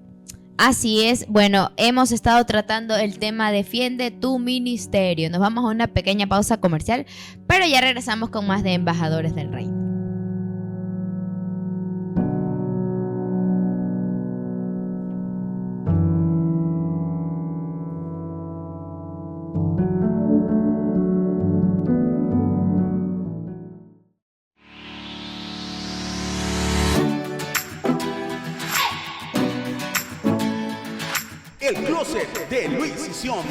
Así es. Bueno, hemos estado tratando el tema Defiende tu ministerio. Nos vamos a una pequeña pausa comercial, pero ya regresamos con más de Embajadores del Reino. El closet de Luis y Sion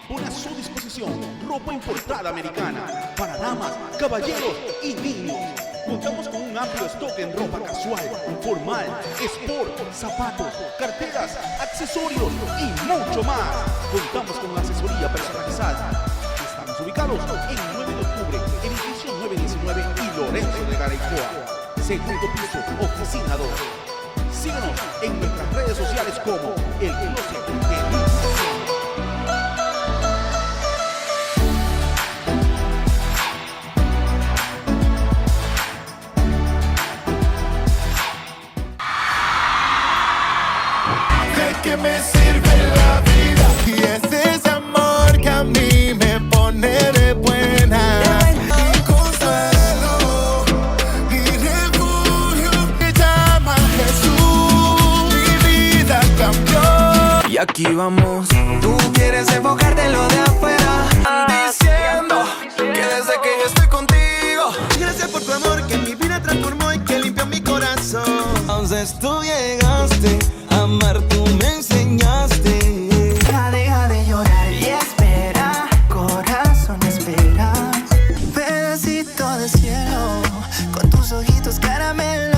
pone a su disposición ropa importada americana para damas, caballeros y niños. Contamos con un amplio stock en ropa casual, formal, sport, zapatos, carteras, accesorios y mucho más. Contamos con asesoría personalizada. Estamos ubicados en 9 de octubre, edificio 919 y Lorenzo de Garaycoa. Segundo piso, oficina 2. Síguenos en nuestras redes sociales como El Closet de Luis y Sion. ¿De qué me sirve la vida? Y es ese amor que a mí me pone de buena. Y consuelo y refugio me llama Jesús. Mi vida cambió. Y aquí vamos. Tú quieres enfocarte en lo de afuera. Diciendo que desde que yo estoy contigo, gracias por tu amor que mi vida transformó y que limpió mi corazón. Entonces tú llegaste a amar, tú me enseñaste. Deja de llorar y espera, corazón espera. Pedacito de cielo, con tus ojitos caramelo.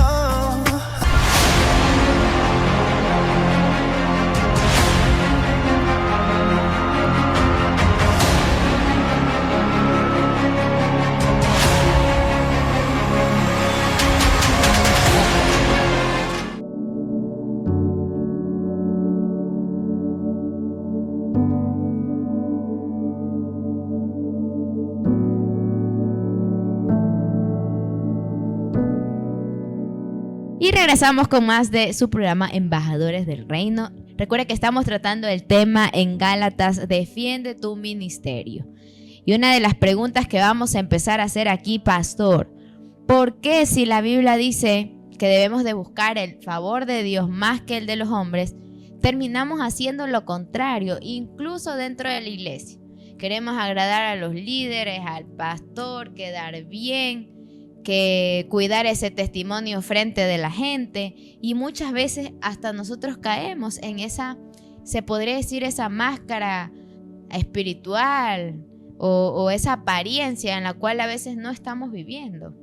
Y regresamos con más de su programa Embajadores del Reino. Recuerda que estamos tratando el tema en Gálatas, Defiende tu ministerio. Y una de las preguntas que vamos a empezar a hacer aquí, pastor, ¿por qué si la Biblia dice que debemos de buscar el favor de Dios más que el de los hombres, terminamos haciendo lo contrario, incluso dentro de la iglesia? Queremos agradar a los líderes, al pastor, quedar bien, que cuidar ese testimonio frente de la gente, y muchas veces hasta nosotros caemos en esa, se podría decir, esa máscara espiritual o esa apariencia en la cual a veces no estamos viviendo.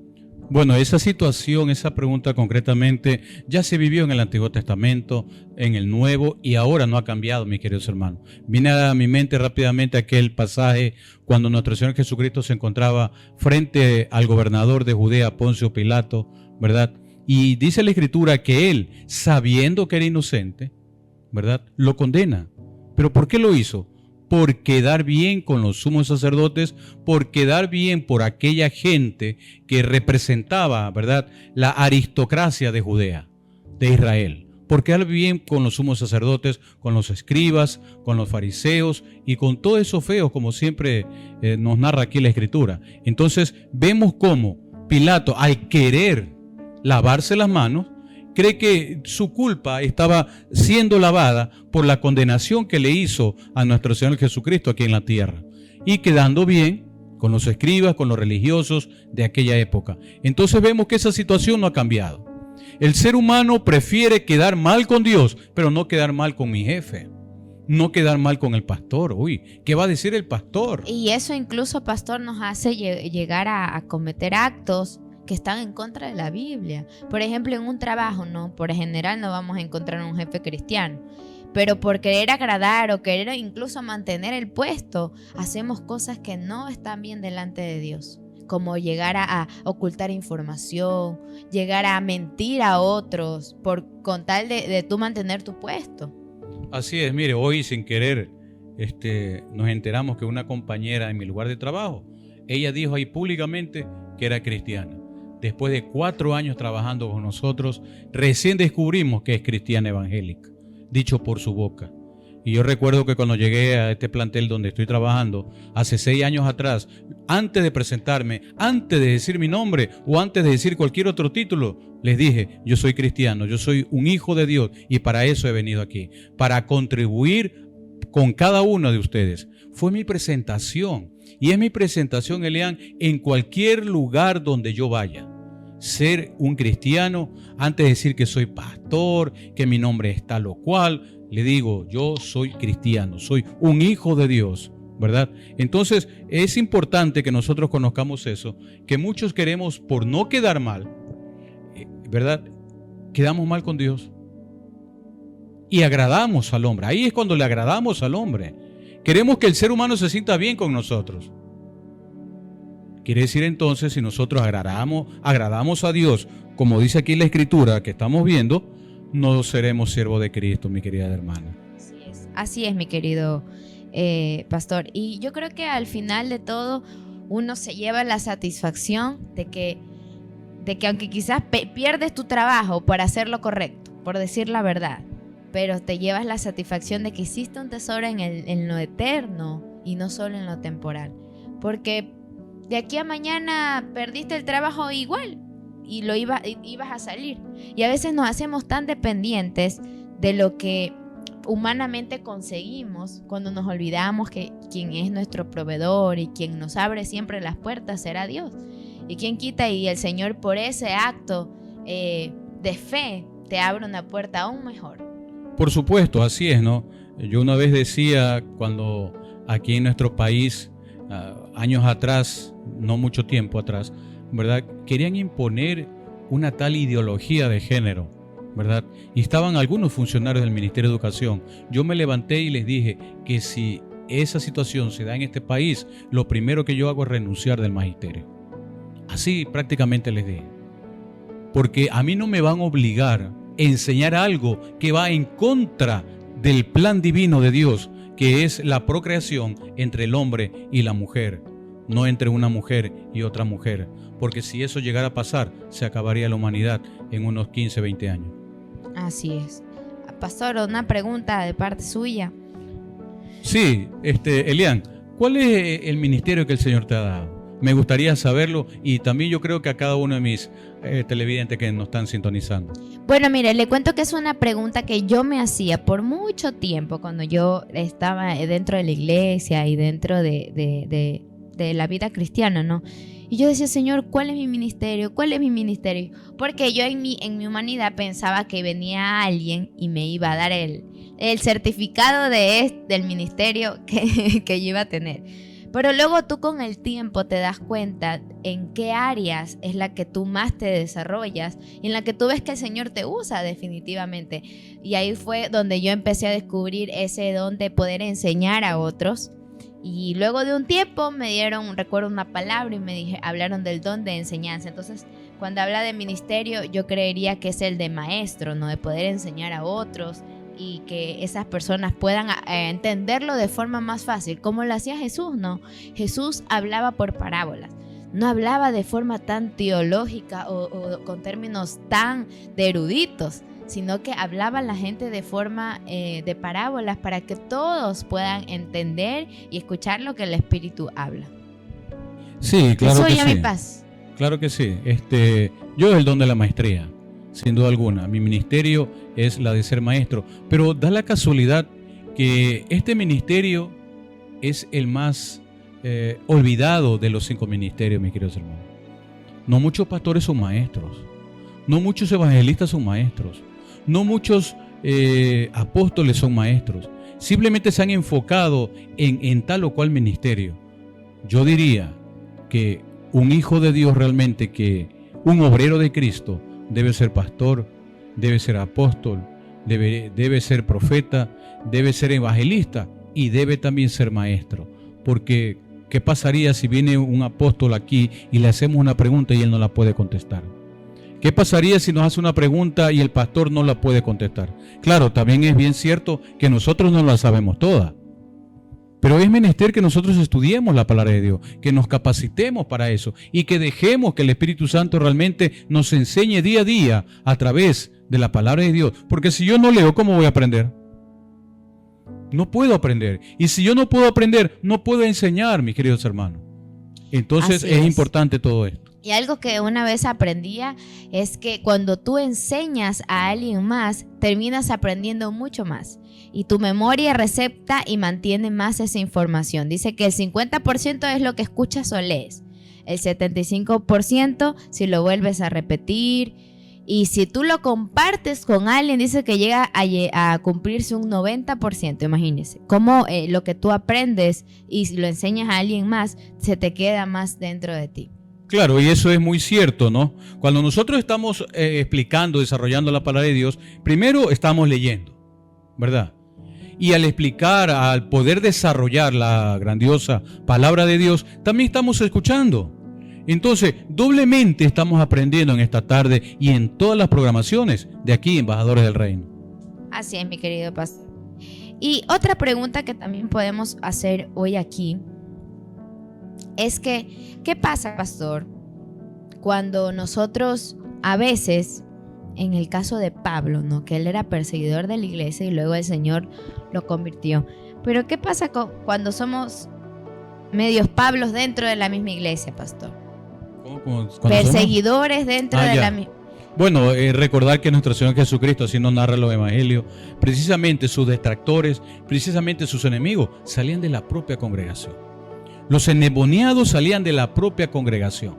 Bueno, esa situación, esa pregunta concretamente, ya se vivió en el Antiguo Testamento, en el Nuevo, y ahora no ha cambiado, mis queridos hermanos. Viene a mi mente rápidamente aquel pasaje cuando nuestro Señor Jesucristo se encontraba frente al gobernador de Judea, Poncio Pilato, ¿verdad? Y dice la Escritura que él, sabiendo que era inocente, ¿verdad?, lo condena. ¿Pero por qué lo hizo? Por quedar bien con los sumos sacerdotes, por quedar bien por aquella gente que representaba, ¿verdad?, la aristocracia de Judea, de Israel. Por quedar bien con los sumos sacerdotes, con los escribas, con los fariseos y con todos esos feos, como siempre nos narra aquí la Escritura. Entonces vemos cómo Pilato, al querer lavarse las manos, cree que su culpa estaba siendo lavada por la condenación que le hizo a nuestro Señor Jesucristo aquí en la tierra, y quedando bien con los escribas, con los religiosos de aquella época. Entonces vemos que esa situación no ha cambiado. El ser humano prefiere quedar mal con Dios, pero no quedar mal con mi jefe, no quedar mal con el pastor. Uy, ¿qué va a decir el pastor? Y eso incluso, pastor, nos hace llegar a cometer actos que están en contra de la Biblia. Por ejemplo, en un trabajo, ¿no? Por general no vamos a encontrar un jefe cristiano, pero por querer agradar o querer incluso mantener el puesto, hacemos cosas que no están bien delante de Dios, como llegar a ocultar información, llegar a mentir a otros con tal de tú mantener tu puesto. Así es, mire, hoy sin querer nos enteramos que una compañera en mi lugar de trabajo, ella dijo ahí públicamente que era cristiana. Después de 4 años trabajando con nosotros, recién descubrimos que es cristiana evangélica, dicho por su boca. Y yo recuerdo que cuando llegué a este plantel donde estoy trabajando, hace 6 años atrás, antes de presentarme, antes de decir mi nombre o antes de decir cualquier otro título, les dije, yo soy cristiano, yo soy un hijo de Dios y para eso he venido aquí, para contribuir con cada uno de ustedes. Fue mi presentación y es mi presentación, Elian, en cualquier lugar donde yo vaya. Ser un cristiano, antes de decir que soy pastor, que mi nombre es tal o cual, le digo, yo soy cristiano, soy un hijo de Dios, ¿verdad? Entonces es importante que nosotros conozcamos eso, que muchos queremos, por no quedar mal, ¿verdad?, quedamos mal con Dios y agradamos al hombre. Ahí es cuando le agradamos al hombre. Queremos que el ser humano se sienta bien con nosotros. Quiere decir entonces, si nosotros agradamos a Dios, como dice aquí la Escritura que estamos viendo, no seremos siervos de Cristo, mi querida hermana. Así es, mi querido pastor. Y yo creo que al final de todo, uno se lleva la satisfacción de que aunque quizás pierdes tu trabajo por hacer lo correcto, por decir la verdad, pero te llevas la satisfacción de que hiciste un tesoro en lo eterno y no solo en lo temporal. Porque de aquí a mañana perdiste el trabajo igual y ibas a salir. Y a veces nos hacemos tan dependientes de lo que humanamente conseguimos cuando nos olvidamos que quien es nuestro proveedor y quien nos abre siempre las puertas será Dios. Y quien quita y el Señor por ese acto de fe te abre una puerta aún mejor. Por supuesto, así es, ¿no? Yo una vez decía, cuando aquí en nuestro país, años atrás, no mucho tiempo atrás, ¿verdad?, querían imponer una tal ideología de género, ¿verdad? Y estaban algunos funcionarios del Ministerio de Educación. Yo me levanté y les dije que si esa situación se da en este país, lo primero que yo hago es renunciar del magisterio. Así prácticamente les dije. Porque a mí no me van a obligar a enseñar algo que va en contra del plan divino de Dios, que es la procreación entre el hombre y la mujer, no entre una mujer y otra mujer, porque si eso llegara a pasar, se acabaría la humanidad en unos 15, 20 años. Así es. Pastor, una pregunta de parte suya. Sí, Elian, ¿cuál es el ministerio que el Señor te ha dado? Me gustaría saberlo y también yo creo que a cada uno de mis televidentes que nos están sintonizando. Bueno, mire, le cuento que es una pregunta que yo me hacía por mucho tiempo cuando yo estaba dentro de la iglesia y dentro de la vida cristiana, ¿no? Y yo decía, Señor, ¿cuál es mi ministerio? ¿Cuál es mi ministerio? Porque yo en mi humanidad pensaba que venía alguien y me iba a dar el certificado del ministerio que yo iba a tener. Pero luego tú con el tiempo te das cuenta en qué áreas es la que tú más te desarrollas y en la que tú ves que el Señor te usa definitivamente. Y ahí fue donde yo empecé a descubrir ese don de poder enseñar a otros. Y luego de un tiempo me dieron, recuerdo, una palabra y hablaron del don de enseñanza. Entonces, cuando habla de ministerio, yo creería que es el de maestro, ¿no? De poder enseñar a otros y que esas personas puedan entenderlo de forma más fácil, como lo hacía Jesús, ¿no? Jesús hablaba por parábolas. No hablaba de forma tan teológica o con términos tan de eruditos, sino que hablaba a la gente de forma de parábolas para que todos puedan entender y escuchar lo que el Espíritu habla. Sí, claro. Eso que ya sí. mi paz. Claro que sí. Yo es el don de la maestría, sin duda alguna. Mi ministerio es la de ser maestro, pero da la casualidad que este ministerio es el más olvidado de los 5 ministerios, mis queridos hermanos. No muchos pastores son maestros, no muchos evangelistas son maestros, no muchos apóstoles son maestros. Simplemente se han enfocado en tal o cual ministerio. Yo diría que un hijo de Dios realmente, que un obrero de Cristo, debe ser pastor, debe ser apóstol, debe ser profeta, debe ser evangelista y debe también ser maestro. Porque ¿qué pasaría si viene un apóstol aquí y le hacemos una pregunta y él no la puede contestar? ¿Qué pasaría si nos hace una pregunta y el pastor no la puede contestar? Claro, también es bien cierto que nosotros no la sabemos toda, pero es menester que nosotros estudiemos la palabra de Dios, que nos capacitemos para eso y que dejemos que el Espíritu Santo realmente nos enseñe día a día a través de la palabra de Dios. Porque si yo no leo, ¿cómo voy a aprender? No puedo aprender. Y si yo no puedo aprender, no puedo enseñar, mis queridos hermanos. Entonces es importante todo esto. Y algo que una vez aprendía es que cuando tú enseñas a alguien más, terminas aprendiendo mucho más. Y tu memoria recepta y mantiene más esa información. Dice que el 50% es lo que escuchas o lees. El 75% si lo vuelves a repetir. Y si tú lo compartes con alguien, dice que llega a cumplirse un 90%. Imagínense cómo lo que tú aprendes y si lo enseñas a alguien más, se te queda más dentro de ti. Claro, y eso es muy cierto, ¿no? Cuando nosotros estamos explicando, desarrollando la palabra de Dios, primero estamos leyendo, ¿verdad? Y al explicar, al poder desarrollar la grandiosa palabra de Dios, también estamos escuchando. Entonces, doblemente estamos aprendiendo en esta tarde y en todas las programaciones de aquí, Embajadores del Reino. Así es, mi querido pastor. Y otra pregunta que también podemos hacer hoy aquí es que, ¿qué pasa, pastor, cuando nosotros a veces, en el caso de Pablo, ¿no? Que él era perseguidor de la iglesia y luego el Señor lo convirtió? Pero ¿qué pasa cuando somos medios Pablos dentro de la misma iglesia, pastor? ¿Cómo Perseguidores somos? dentro de la misma. Bueno, recordar que nuestro Señor Jesucristo, así nos narra los evangelios, precisamente sus detractores, precisamente sus enemigos, salían de la propia congregación. Los endemoniados salían de la propia congregación.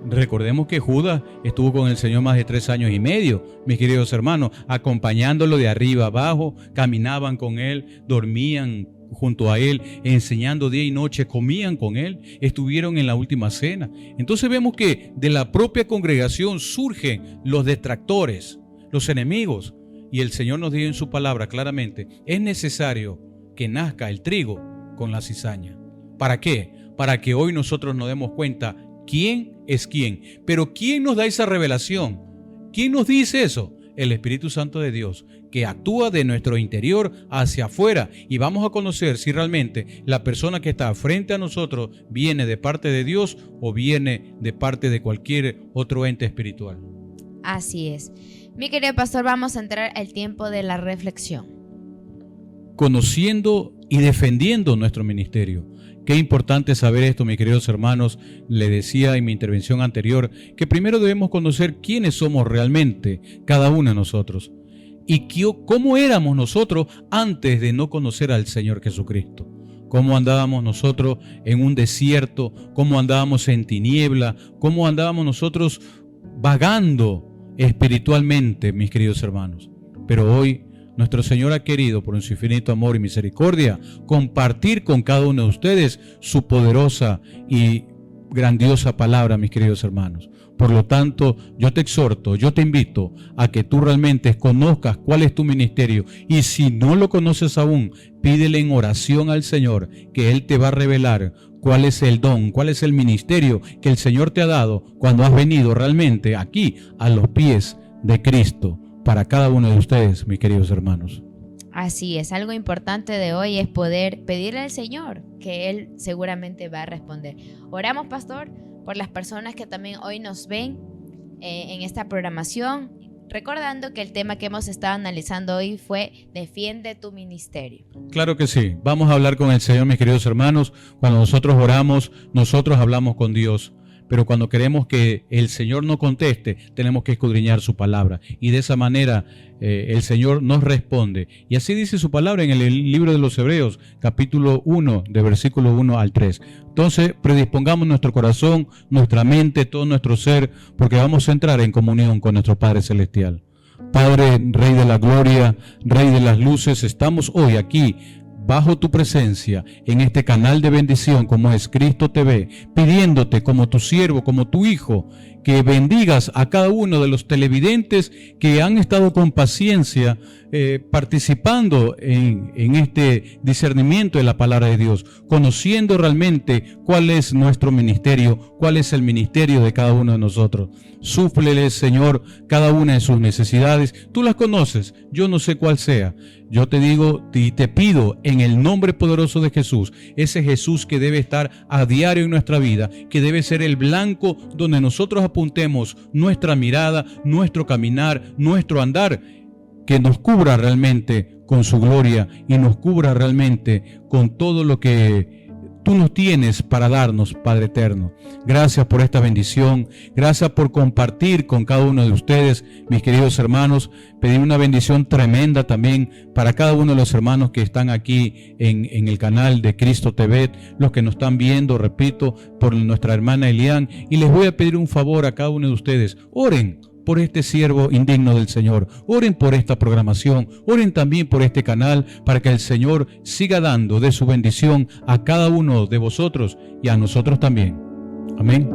Recordemos que Judas estuvo con el Señor más de 3 años y medio, mis queridos hermanos, acompañándolo de arriba abajo, caminaban con él, dormían junto a él, enseñando día y noche, comían con él, estuvieron en la última cena. Entonces vemos que de la propia congregación surgen los detractores, los enemigos, y el Señor nos dijo en su palabra claramente, es necesario que nazca el trigo con la cizaña. ¿Para qué? Para que hoy nosotros nos demos cuenta quién es quién. Pero ¿quién nos da esa revelación? ¿Quién nos dice eso? El Espíritu Santo de Dios, que actúa de nuestro interior hacia afuera, y vamos a conocer si realmente la persona que está frente a nosotros viene de parte de Dios o viene de parte de cualquier otro ente espiritual. Así es. Mi querido pastor, vamos a entrar al tiempo de la reflexión. Conociendo y defendiendo nuestro ministerio. Qué importante saber esto, mis queridos hermanos. Le decía en mi intervención anterior que primero debemos conocer quiénes somos realmente, cada uno de nosotros, y cómo éramos nosotros antes de no conocer al Señor Jesucristo. Cómo andábamos nosotros en un desierto, cómo andábamos en tiniebla, cómo andábamos nosotros vagando espiritualmente, mis queridos hermanos. Pero hoy nuestro Señor ha querido, por su infinito amor y misericordia, compartir con cada uno de ustedes su poderosa y grandiosa palabra, mis queridos hermanos. Por lo tanto, yo te exhorto, yo te invito a que tú realmente conozcas cuál es tu ministerio, y si no lo conoces aún, pídele en oración al Señor, que Él te va a revelar cuál es el don, cuál es el ministerio que el Señor te ha dado cuando has venido realmente aquí a los pies de Cristo para cada uno de ustedes, mis queridos hermanos. Así es, algo importante de hoy es poder pedirle al Señor, que Él seguramente va a responder. Oramos, pastor, por las personas que también hoy nos ven en esta programación, recordando que el tema que hemos estado analizando hoy fue Defiende tu ministerio. Claro que sí, vamos a hablar con el Señor, mis queridos hermanos. Cuando nosotros oramos, nosotros hablamos con Dios. Pero cuando queremos que el Señor nos conteste, tenemos que escudriñar su palabra. Y de esa manera el Señor nos responde. Y así dice su palabra en el libro de los Hebreos, capítulo 1, de versículo 1 al 3. Entonces, predispongamos nuestro corazón, nuestra mente, todo nuestro ser, porque vamos a entrar en comunión con nuestro Padre Celestial. Padre, Rey de la Gloria, Rey de las Luces, estamos hoy aquí, bajo tu presencia, en este canal de bendición como es Cristo TV, pidiéndote como tu siervo, como tu hijo, que bendigas a cada uno de los televidentes que han estado con paciencia participando en este discernimiento de la palabra de Dios, conociendo realmente cuál es nuestro ministerio, cuál es el ministerio de cada uno de nosotros. Súpleles, Señor, cada una de sus necesidades. Tú las conoces, yo no sé cuál sea. Yo te digo y te pido en el nombre poderoso de Jesús, ese Jesús que debe estar a diario en nuestra vida, que debe ser el blanco donde nosotros apuntemos nuestra mirada, nuestro caminar, nuestro andar, que nos cubra realmente con su gloria y nos cubra realmente con todo lo que tú nos tienes para darnos, Padre eterno. Gracias por esta bendición, gracias por compartir con cada uno de ustedes, mis queridos hermanos. Pedir una bendición tremenda también para cada uno de los hermanos que están aquí en el canal de Cristo TV, los que nos están viendo, repito, por nuestra hermana Elian. Y les voy a pedir un favor a cada uno de ustedes: oren por este siervo indigno del Señor, oren por esta programación, oren también por este canal, para que el Señor siga dando de su bendición a cada uno de vosotros y a nosotros también. Amén.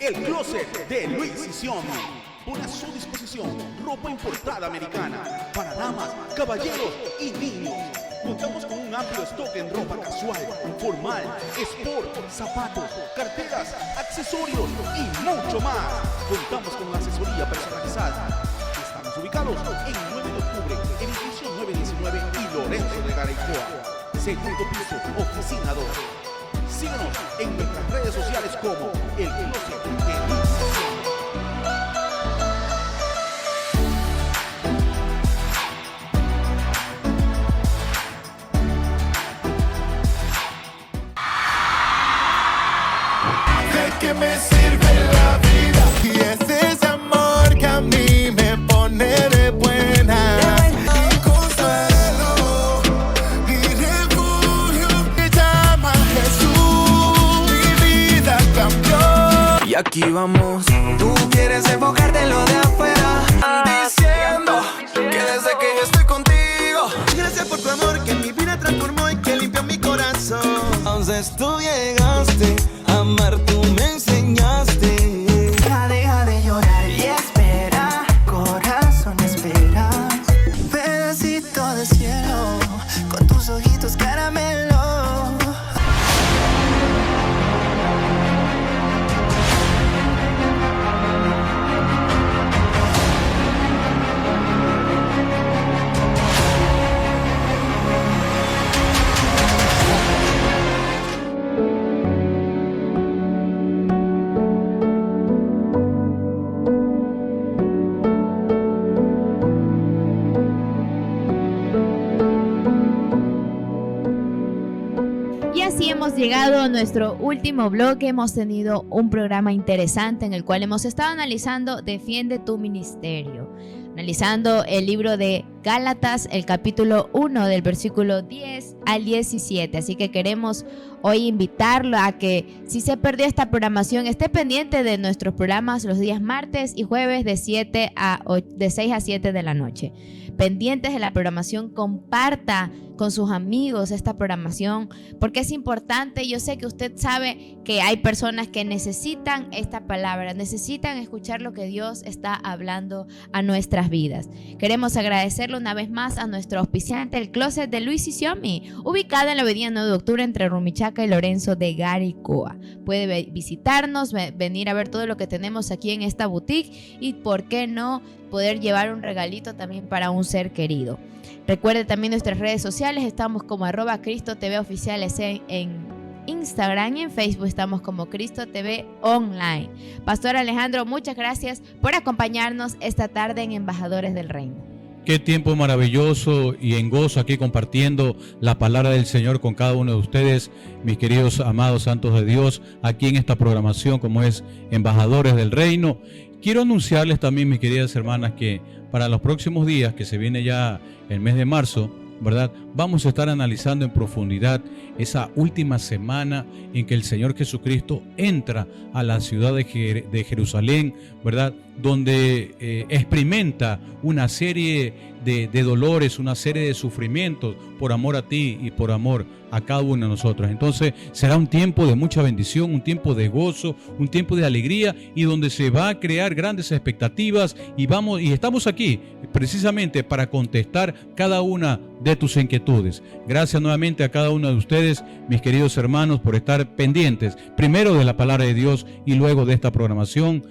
El closet de Luis Sisión pone a su disposición ropa importada americana para damas, caballeros y niños. Contamos con un amplio stock en ropa casual, formal, sport, zapatos, carteras, accesorios y mucho más. Contamos con asesoría personalizada. Estamos ubicados en 9 de octubre, edificio 919 y Lorenzo de Garaycoa. Segundo piso, oficina 2. Síganos en nuestras redes sociales como El Closet de Luis Sisión. ¿De qué me sirve la vida? Y es ese amor que a mí me pone de buena. Mi consuelo, mi refugio, me llama Jesús. Mi vida cambió. Y aquí vamos. Tú quieres enfocarte en lo de afuera, Diciendo que desde que yo estoy contigo, gracias por tu amor que mi vida transformó y que limpió mi corazón. entonces tú llegaste a amar, tú me enseñaste. Deja de llorar y espera, corazón espera. Pedacito de cielo, con tus ojitos caramelo. sí hemos llegado a nuestro último bloque. Hemos tenido un programa interesante en el cual hemos estado analizando Defiende tu ministerio, analizando el libro de Gálatas, el capítulo 1 del versículo 10 al 17. Así que queremos hoy invitarlo a que, si se perdió esta programación, esté pendiente de nuestros programas los días martes y jueves de 6 a 7 de la noche. Pendientes de la programación, comparta con sus amigos esta programación, porque es importante. Yo sé que usted sabe que hay personas que necesitan esta palabra, necesitan escuchar lo que Dios está hablando a nuestras vidas. Queremos agradecerle una vez más a nuestro auspiciante, el Closet de Luis y Xiomi, ubicado en la avenida 9 de octubre entre Rumichaca y Lorenzo de Garicoa. Puede visitarnos, venir a ver todo lo que tenemos aquí en esta boutique y, ¿por qué no?, poder llevar un regalito también para un ser querido. Recuerde también nuestras redes sociales, estamos como @CristoTVOficiales en Instagram, y en Facebook estamos como Cristo TV Online. Pastor Alejandro, muchas gracias por acompañarnos esta tarde en Embajadores del Reino. Qué tiempo maravilloso y en gozo aquí compartiendo la palabra del Señor con cada uno de ustedes, mis queridos amados santos de Dios, aquí en esta programación como es Embajadores del Reino. Quiero anunciarles también, mis queridas hermanas, que para los próximos días, que se viene ya el mes de marzo, ¿verdad?, vamos a estar analizando en profundidad esa última semana en que el Señor Jesucristo entra a la ciudad de Jerusalén, ¿verdad?, donde experimenta una serie de dolores, una serie de sufrimientos por amor a ti y por amor a cada uno de nosotros. Entonces será un tiempo de mucha bendición, un tiempo de gozo, un tiempo de alegría, y donde se va a crear grandes expectativas, y estamos aquí precisamente para contestar cada una de tus inquietudes. Gracias nuevamente a cada uno de ustedes, mis queridos hermanos, por estar pendientes primero de la palabra de Dios y luego de esta programación.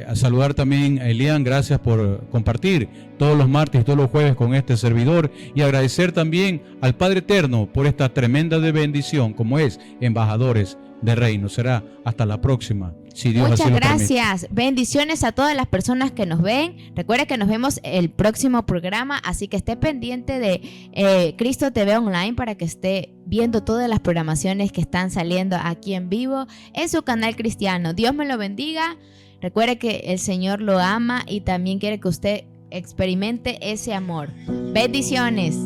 A saludar también a Elian, gracias por compartir todos los martes y todos los jueves con este servidor, y agradecer también al Padre Eterno por esta tremenda de bendición como es Embajadores del Reino. Será hasta la próxima, si Dios así lo permite. Muchas gracias, bendiciones a todas las personas que nos ven. Recuerda que nos vemos el próximo programa, así que esté pendiente de Cristo TV Online para que esté viendo todas las programaciones que están saliendo aquí en vivo en su canal cristiano. Dios me lo bendiga. Recuerde que el Señor lo ama y también quiere que usted experimente ese amor. Bendiciones.